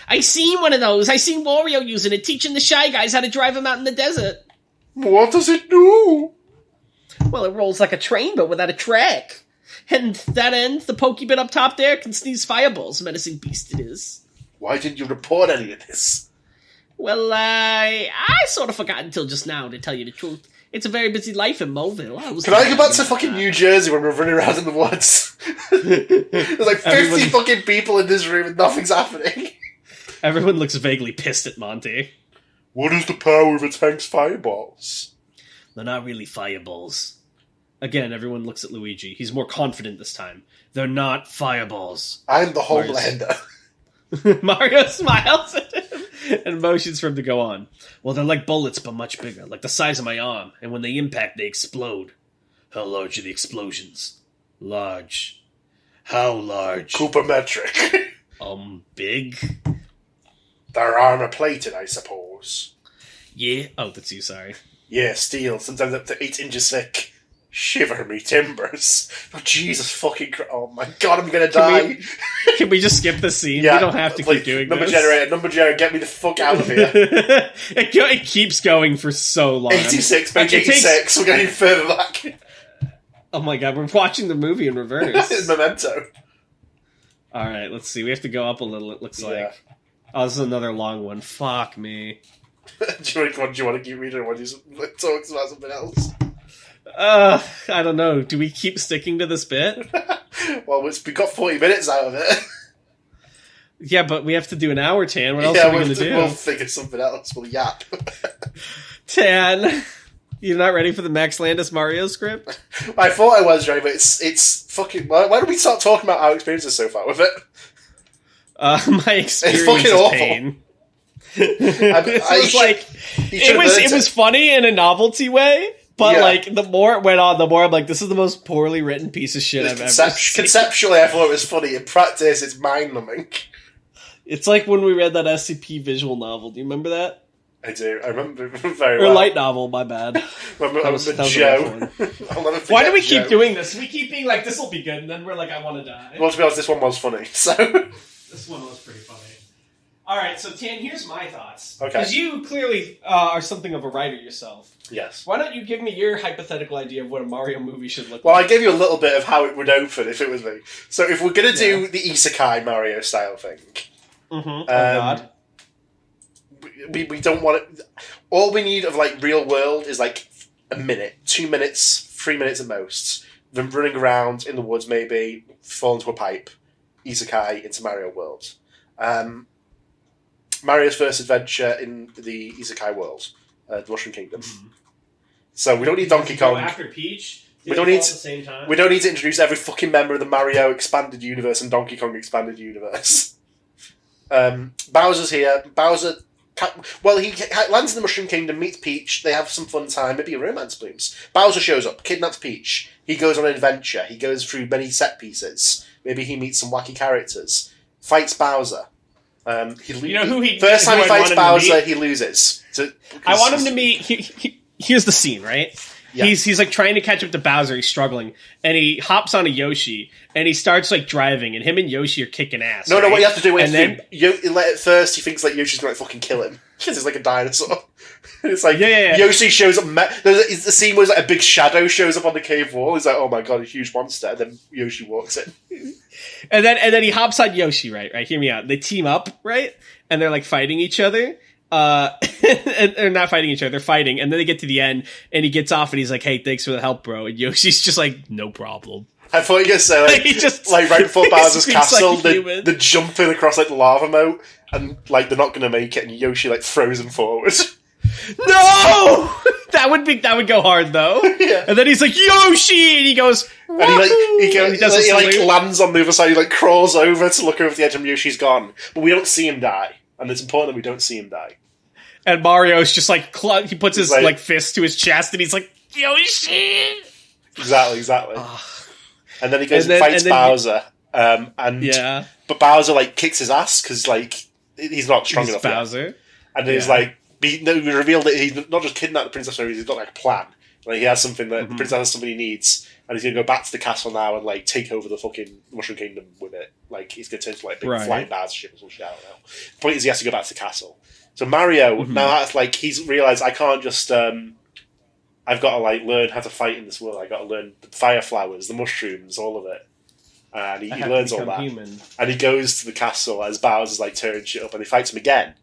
I seen one of those. I seen Wario using it, teaching the Shy Guys how to drive him out in the desert. What does it do? Well, it rolls like a train, but without a track. And that end, the pokey bit up top there can sneeze fireballs. Menacing beast it is. Why didn't you report any of this? Well, I sort of forgot until just now, to tell you the truth. It's a very busy life in Mulville. Can I go back to fucking New Jersey when we're running around in the woods? There's like 50 fucking people in this room and nothing's happening. Everyone looks vaguely pissed at Monty. What is the power of a tank's fireballs? They're not really fireballs. Again, everyone looks at Luigi. He's more confident this time. They're not fireballs. I'm the Homelander. Mario smiles at him and motions for him to go on. Well, they're like bullets, but much bigger, like the size of my arm. And when they impact, they explode. How large are the explosions? Large. How large? Cooper metric. Big? They're armor-plated, I suppose. Yeah? Oh, that's you, sorry. Yeah, steel, sometimes up to 8 inches thick. Shiver me timbers. Oh, Jesus fucking Christ. Oh my god, I'm gonna die. Can we just skip the scene? Yeah, we don't have to keep doing number this. Number generator, get me the fuck out of here. It keeps going for so long. 86, page 86, we're getting further back. Oh my god, we're watching the movie in reverse. It's Memento. Alright, let's see. We have to go up a little, it looks like. Oh, this is another long one. Fuck me. do you want to keep reading or want to talk about something else? I don't know. Do we keep sticking to this bit? Well, we got 40 minutes out of it. Yeah, but we have to do an hour, Tan. What else are we going to do? We'll figure something else. We'll yap. Tan, you're not ready for the Max Landis Mario script? I thought I was ready, but it's fucking... Why don't we start talking about our experiences so far with it? My experience it's fucking is awful. pain. It was funny in a novelty way. But, like, the more it went on, the more I'm like, this is the most poorly written piece of shit I've ever seen. Conceptually, I thought it was funny. In practice, it's mind-numbing. It's like when we read that SCP visual novel. Do you remember that? I do. I remember very well. Or light novel, my bad. That was Joe. Why do we keep doing this? We keep being like, this will be good, and then we're like, I want to die. Well, to be honest, this one was funny, so... This one was pretty funny. Alright, so Tan, here's my thoughts. Okay. Because you clearly are something of a writer yourself. Yes. Why don't you give me your hypothetical idea of what a Mario movie should look like? Well, I gave you a little bit of how it would open if it was me. So if we're going to do the Isekai Mario style thing... Oh, God. We don't want it... All we need of, like, real world is, like, a minute, 2 minutes, 3 minutes at most. Them running around in the woods, maybe, fall into a pipe. Isekai into Mario world. Mario's first adventure in the Isekai world, the Mushroom Kingdom. Mm-hmm. So we don't need Donkey Kong. After Peach, we don't need to, at the same time. We don't need to introduce every fucking member of the Mario expanded universe and Donkey Kong expanded universe. Bowser's here. Bowser, he lands in the Mushroom Kingdom, meets Peach. They have some fun time. Maybe a romance blooms. Bowser shows up, kidnaps Peach. He goes on an adventure. He goes through many set pieces. Maybe he meets some wacky characters. Fights Bowser. First time he fights Bowser, he loses. I want him to meet... Here's the scene, right? Yeah. He's like trying to catch up to Bowser. He's struggling, and he hops on a Yoshi, and he starts like driving, and him and Yoshi are kicking ass. No, what you have to do is at first he thinks like Yoshi's going to fucking kill him because he's like a dinosaur. It's like Yoshi shows up. There's the scene where like a big shadow shows up on the cave wall. He's like, oh my god, a huge monster, and then Yoshi walks in. And then he hops on Yoshi, right? Hear me out. They team up, right? And they're like fighting each other. And they're not fighting each other, they're fighting, and then they get to the end, and he gets off, and he's like, hey, thanks for the help, bro. And Yoshi's just like, no problem. I thought you were going to say, like, he just, like right before Bowser's castle, like they're jumping across, like, the lava moat, and, like, they're not going to make it, and Yoshi, like, throws him forward. No! That would go hard, though. Yeah. And then he's like, Yoshi! And he goes, wahoo! And he lands on the other side, he, like, crawls over to look over the edge, and Yoshi's gone. But we don't see him die. And it's important that we don't see him die. And Mario's just like, he puts his like fist to his chest and he's like, Yoshi! Exactly. And then he goes and fights Bowser. But Bowser like kicks his ass because like he's not strong enough Bowser. Yet. And he's like, we revealed that he's not just kidnapped the princess, he's got like a plan. Like he has something that the princess has something he needs. And he's going to go back to the castle now and, like, take over the fucking Mushroom Kingdom with it. Like, he's going to turn into, like, a big flying Bowser ship or some shit, I don't know. The point is he has to go back to the castle. So Mario, now that's, like, he's realised I can't just, I've got to, like, learn how to fight in this world. I've got to learn the fire flowers, the mushrooms, all of it. And he learns all that. Human. And he goes to the castle as Bowser's, like, tearing shit up, and he fights him again.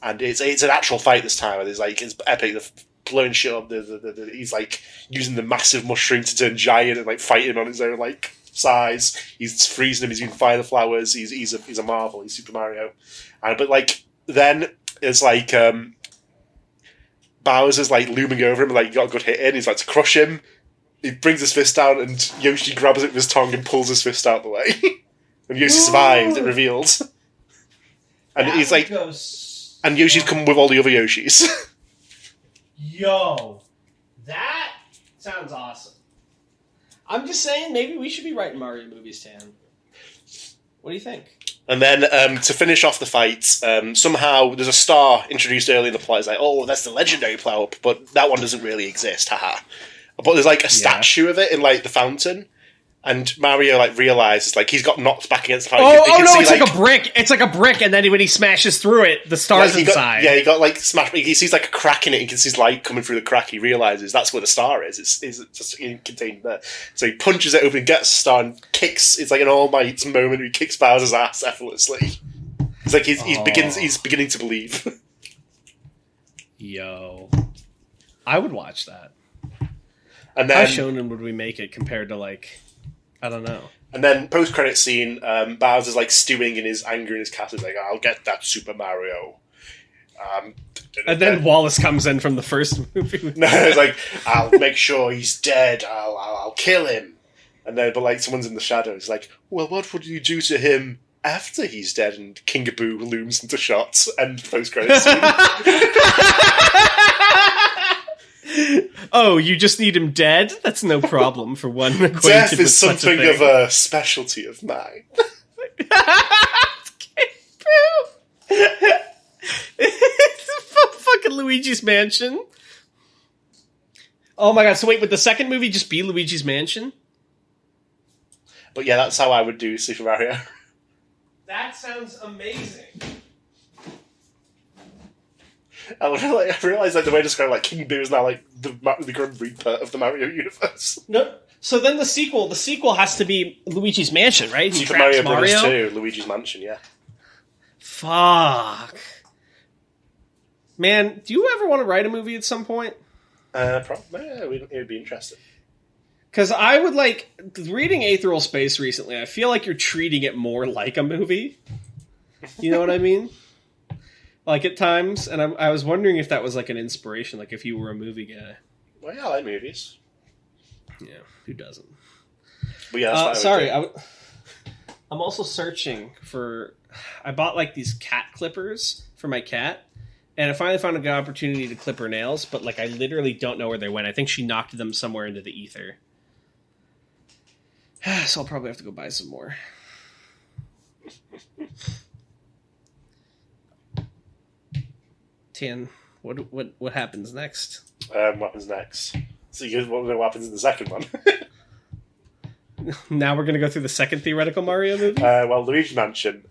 and it's an actual fight this time. And it's like it's epic. The blowing shit up. He's like using the massive mushroom to turn giant and like fighting on his own like size. He's freezing him. He's using fire the flowers. He's a marvel. He's Super Mario. But like then it's like Bowser's like looming over him. And, like got a good hit in. He's like to crush him. He brings his fist down, and Yoshi grabs it with his tongue and pulls his fist out the way. And Yoshi survived. It revealed. And he's like, and Yoshi's come with all the other Yoshis. Yo, that sounds awesome. I'm just saying, maybe we should be writing Mario movies, Tan. What do you think? And then to finish off the fight, somehow there's a star introduced early in the plot. It's like, oh, that's the legendary Plow-Up, but that one doesn't really exist, haha. But there's like a statue of it in like the fountain. And Mario like realizes like he's got knocked back against the fountain. It's like a brick. It's like a brick, and then when he smashes through it, the star's inside. He got like smashed. He sees like a crack in it. He can see light coming through the crack. He realizes that's where the star is. It's just contained there. So he punches it open, gets the star, and kicks. It's like an All Might moment where he kicks Bowser's ass effortlessly. It's like he's beginning to believe. Yo, I would watch that. And then, how shonen would we make it compared to like? I don't know. And then post-credit scene, Bowser's like stewing in his anger in his castle. He's like, I'll get that Super Mario. And then Wallace comes in from the first movie. No, it's like, I'll make sure he's dead. I'll kill him. And then, but like, someone's in the shadows. Like, well, what would you do to him after he's dead? And King Boo looms into shots. And post-credit scene. Oh, you just need him dead? That's no problem for one acquainted Death is with such a something thing. of a specialty of mine. It's fucking Luigi's Mansion. Oh my god, so wait, would the second movie just be Luigi's Mansion? But yeah, that's how I would do Super Mario. That sounds amazing. I realised like the way to describe like King Boo is now like the Grim Reaper of the Mario universe. No, so then the sequel has to be Luigi's Mansion, right? He Super traps Mario Bros. 2, Luigi's Mansion, yeah. Fuck. Man, do you ever want to write a movie at some point? Probably. Yeah, it would be interesting. Because I would like reading Aetheral Space recently. I feel like you're treating it more like a movie. You know what I mean? Like at times, and I was wondering if that was like an inspiration, like if you were a movie guy. Well, yeah, I like movies. Yeah, who doesn't? But yeah, that's sorry, I'm also searching for. I bought like these cat clippers for my cat, and I finally found a good opportunity to clip her nails. But like, I literally don't know where they went. I think she knocked them somewhere into the ether. So I'll probably have to go buy some more. Tan, what happens next? What happens next? So you guys want to know what happens in the second one? Now we're going to go through the second theoretical Mario movie? Well, Luigi's Mansion.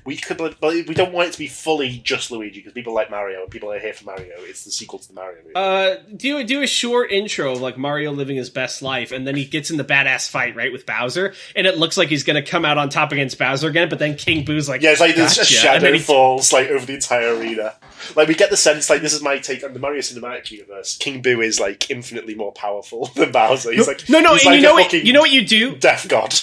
We don't want it to be fully just Luigi, because people like Mario, and people are here for Mario. It's the sequel to the Mario movie. Do a short intro of like Mario living his best life, and then he gets in the badass fight, right, with Bowser, and it looks like he's going to come out on top against Bowser again, but then King Boo's like, yeah, it's like gotcha. a shadow falls like over the entire arena. Like, we get the sense, like, this is my take on the Mario Cinematic Universe. King Boo is, like, infinitely more powerful than Bowser. He's like, no, he's and like you know what you do? Death God.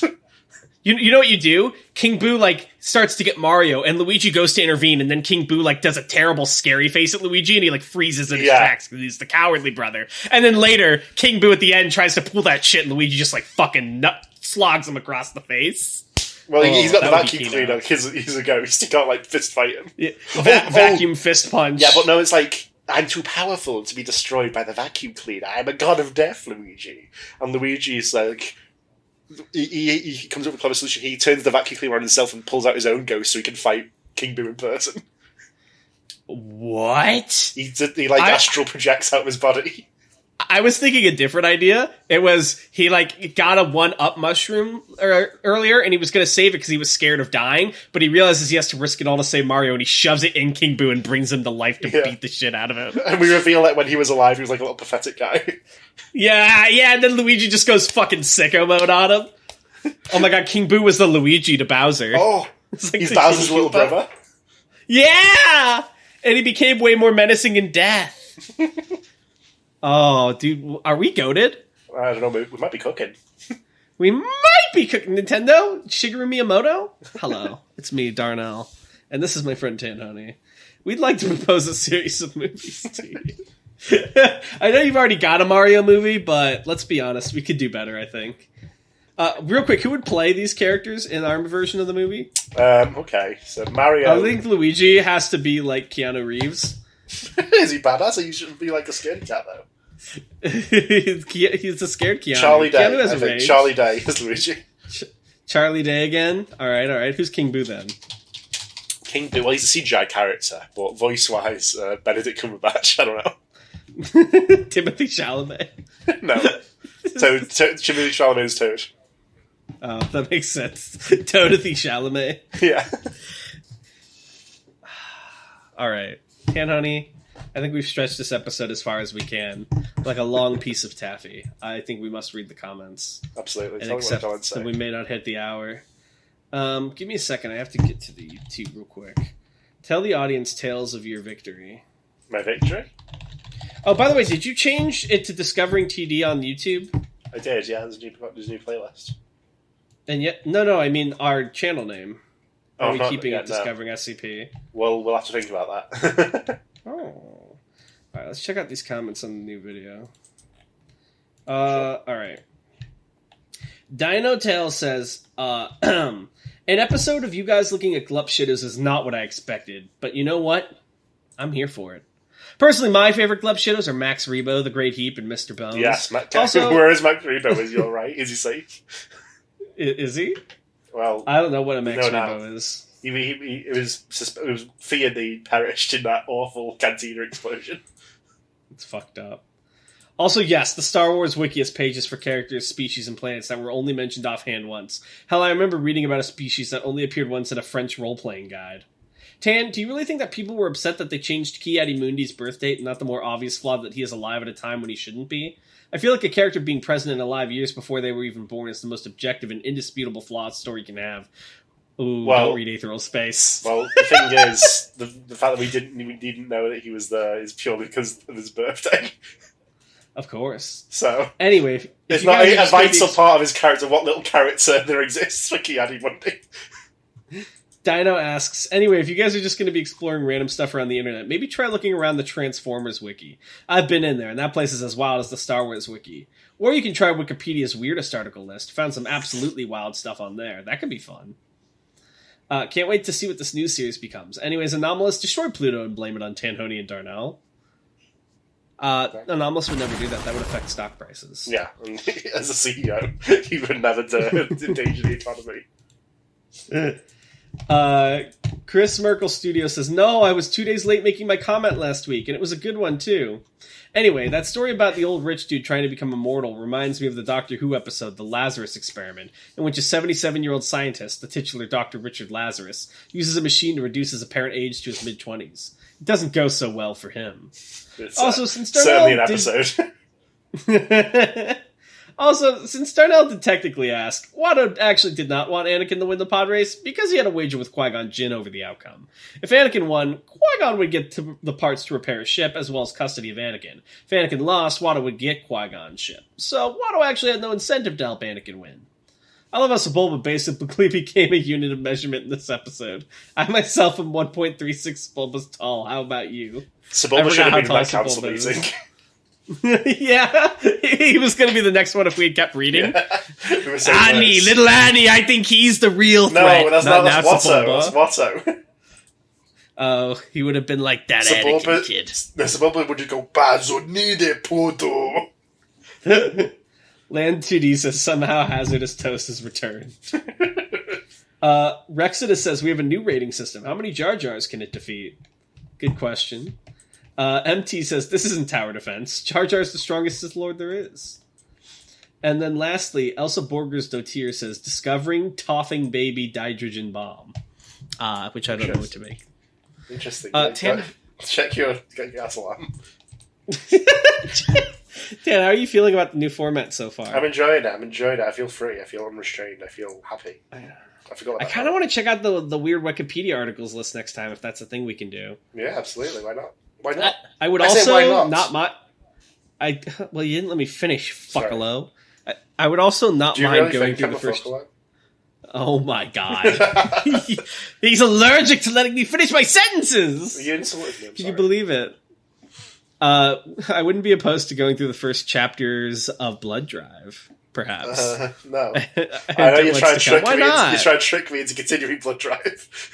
You know what you do? King Boo, like, starts to get Mario, and Luigi goes to intervene, and then King Boo, like, does a terrible, scary face at Luigi, and he, like, freezes in his tracks, because he's the cowardly brother. And then later, King Boo at the end tries to pull that shit, and Luigi just, like, fucking slogs him across the face. Well, he's got the vacuum cleaner. He's a ghost. He can't, like, fist fight him. Yeah. Vacuum fist punch. Yeah, but no, it's like, I'm too powerful to be destroyed by the vacuum cleaner. I'm a god of death, Luigi. And Luigi's like, he comes up with a clever solution. He turns the vacuum cleaner on himself and pulls out his own ghost so he can fight King Boo in person. What? He astral projects out of his body. I was thinking a different idea. It was, he like got a 1-up mushroom earlier, and he was going to save it because he was scared of dying, but he realizes he has to risk it all to save Mario, and he shoves it in King Boo and brings him to life to beat the shit out of him. And we reveal that when he was alive, he was like a little pathetic guy. Yeah, and then Luigi just goes fucking sicko mode on him. Oh my god, King Boo was the Luigi to Bowser. Oh, it's like he's Bowser's little brother. Yeah! And he became way more menacing in death. Oh, dude, are we goated? I don't know, we might be cooking. We might be cooking. Nintendo? Shigeru Miyamoto? Hello, it's me, Darnell. And this is my friend Tanhoney. We'd like to propose a series of movies to you. I know you've already got a Mario movie, but let's be honest, we could do better, I think. Real quick, who would play these characters in our version of the movie? Okay, so Mario... I think Luigi has to be like Keanu Reeves. Is he badass, or you shouldn't be like a scared cat, though? He's a scared Keanu. Charlie Day. Keanu has I think rage. Charlie Day is Luigi. Charlie Day again? Alright. Who's King Boo then? King Boo, well, he's a CGI character, but voice-wise, Benedict Cumberbatch, I don't know. Timothy Chalamet. No. Timothy Chalamet's Toad. Oh, that makes sense. Timothy Chalamet. Yeah. Alright. Tanhoney, I think we've stretched this episode as far as we can. Like a long piece of taffy. I think we must read the comments. Absolutely. And accept that we may not hit the hour. Give me a second. I have to get to the YouTube real quick. Tell the audience tales of your victory. My victory? Oh, by the way, did you change it to Discovering TD on YouTube? I did, yeah. There's a new playlist. And yet, no, I mean our channel name. Are we keeping it Discovering SCP? Well, we'll have to think about that. Oh. Alright, let's check out these comments on the new video. Sure. Alright. Dino Tail says, an episode of you guys looking at glup shitters is not what I expected, but you know what? I'm here for it. Personally, my favorite glup shitters are Max Rebo, The Great Heap, and Mr. Bones. Yes, also, where is Max Rebo? Is he alright? Is he safe? Is he? Well, I don't know what a Max Rebo is. It was feared that he perished in that awful cantina explosion. It's fucked up. Also, yes, the Star Wars wiki has pages for characters, species, and planets that were only mentioned offhand once. Hell, I remember reading about a species that only appeared once in a French role-playing guide. Tan, do you really think that people were upset that they changed Ki-Adi-Mundi's birth date and not the more obvious flaw that he is alive at a time when he shouldn't be? I feel like a character being present and alive years before they were even born is the most objective and indisputable flaw a story can have. Ooh, don't read Aetheral Space. Well, the thing is, the fact that we didn't know that he was there is purely because of his birthday. Of course. So anyway, if it's not a vital part of his character. What little character there exists for Ki-Adi-Mundi? Dino asks, anyway, if you guys are just going to be exploring random stuff around the internet, maybe try looking around the Transformers wiki. I've been in there, and that place is as wild as the Star Wars wiki. Or you can try Wikipedia's weirdest article list. Found some absolutely wild stuff on there. That could be fun. Can't wait to see what this new series becomes. Anyways, Anomalous, destroy Pluto and blame it on Tanhoney and Darnell. Anomalous would never do that. That would affect stock prices. Yeah, and as a CEO, he would never endanger the economy. Chris Merkel Studio says, no, I was 2 days late making my comment last week, and it was a good one, too. Anyway, that story about the old rich dude trying to become immortal reminds me of the Doctor Who episode, The Lazarus Experiment, in which a 77-year-old scientist, the titular Dr. Richard Lazarus, uses a machine to reduce his apparent age to his mid-20s. It doesn't go so well for him. It's also, since certainly an episode. Also, since Darnell did technically ask, Watto actually did not want Anakin to win the pod race because he had a wager with Qui-Gon Jinn over the outcome. If Anakin won, Qui-Gon would get the parts to repair his ship as well as custody of Anakin. If Anakin lost, Watto would get Qui-Gon's ship. So Watto actually had no incentive to help Anakin win. I love how Sebulba basically became a unit of measurement in this episode. I myself am 1.36 Sebulbas tall. How about you? Sebulba should have been in that council meeting. Yeah, he was going to be the next one if we had kept reading. Yeah. Annie, little Annie, I think he's the real threat. No, that's Watto. That's Watto. Oh, he would have been like that Anakin kid. Sebulba would just go, Bazonide Podo. Land 2D says somehow Hazardous Toast is returned. Rexidus says we have a new rating system. How many Jar Jars can it defeat? Good question. MT says, this isn't tower defense. Jar Jar's the strongest Sith Lord there is. And then lastly, Elsa Borgers Dotier says, discovering Toffing Baby Dihydrogen Bomb. Which I don't know what to make. Interesting. Check your gas alarm. Dan, how are you feeling about the new format so far? I'm enjoying it. I feel free. I feel unrestrained. I feel happy. I forgot about I kind of want to check out the weird Wikipedia articles list next time, if that's a thing we can do. Yeah, absolutely. Why not? Why not? I would say, also why not? well, you didn't let me finish, fuckalo. I would also not Do you mind really going think through I'm the a first. fuckalo? Oh my god, he's allergic to letting me finish my sentences. You insulted me. I'm Can sorry. you believe it? I wouldn't be opposed to going through the first chapters of Blood Drive, perhaps. No. I know you're trying to trick Why me. not? You're trying to trick me into continuing Blood Drive.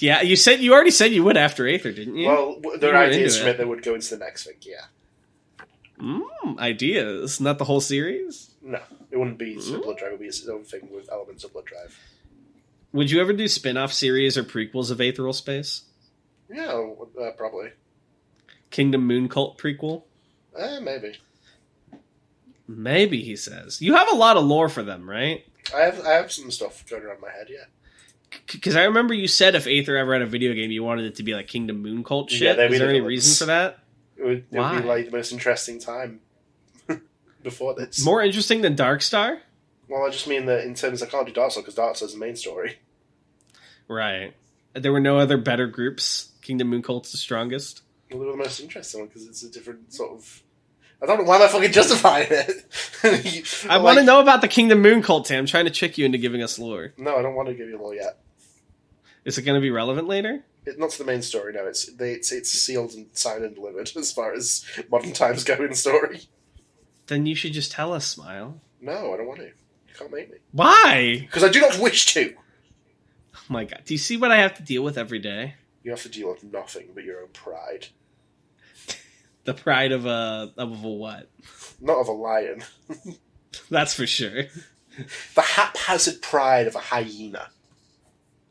Yeah, you already said you would after Aether, didn't you? Well, there You are were ideas into from it. it that would go into the next thing, yeah. Ideas, not the whole series. No, it wouldn't be a Blood Drive. It would be its own thing with elements of Blood Drive. Would you ever do spin-off series or prequels of Aetheral Space? Yeah, probably. Kingdom Moon Cult prequel? Maybe. Maybe, he says. You have a lot of lore for them, right? I have some stuff going around my head, yeah. Because I remember you said if Aether ever had a video game, you wanted it to be like Kingdom Moon Cult shit. Yeah, they'd be Is there the any villains. reason for that? It would be like the most interesting time before this. More interesting than Darkstar? Well, I just mean that in terms I can't do Darkstar because Darkstar's the main story. Right. There were no other better groups. Kingdom Moon Cult's the strongest. Well, they were the most interesting one because it's a different sort of. I don't know why am I fucking justifying it. I want to know about the Kingdom Moon Cult, Tim. I'm trying to trick you into giving us lore. No, I don't want to give you lore yet. Is it going to be relevant later? It's not to the main story. No, it's sealed and signed and delivered as far as modern times go in the story. Then you should just tell us, Smile. No, I don't want to. You can't make me. Why? Because I do not wish to. Oh my god. Do you see what I have to deal with every day? You have to deal with nothing but your own pride. The pride of a what? Not of a lion. That's for sure. The haphazard pride of a hyena.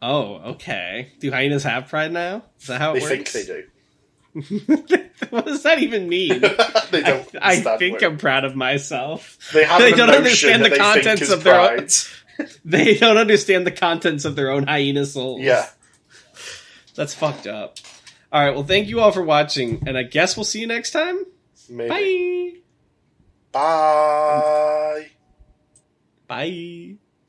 Oh, okay. Do hyenas have pride now? Is that how it They works? think they do. What does that even mean? They don't. I understand think where- I'm proud of myself. They have they an don't emotion understand that the they contents think is of their own. pride. They don't understand the contents of their own hyena souls. Yeah. That's fucked up. All right, well, thank you all for watching, and I guess we'll see you next time. Maybe. Bye. Bye. Bye.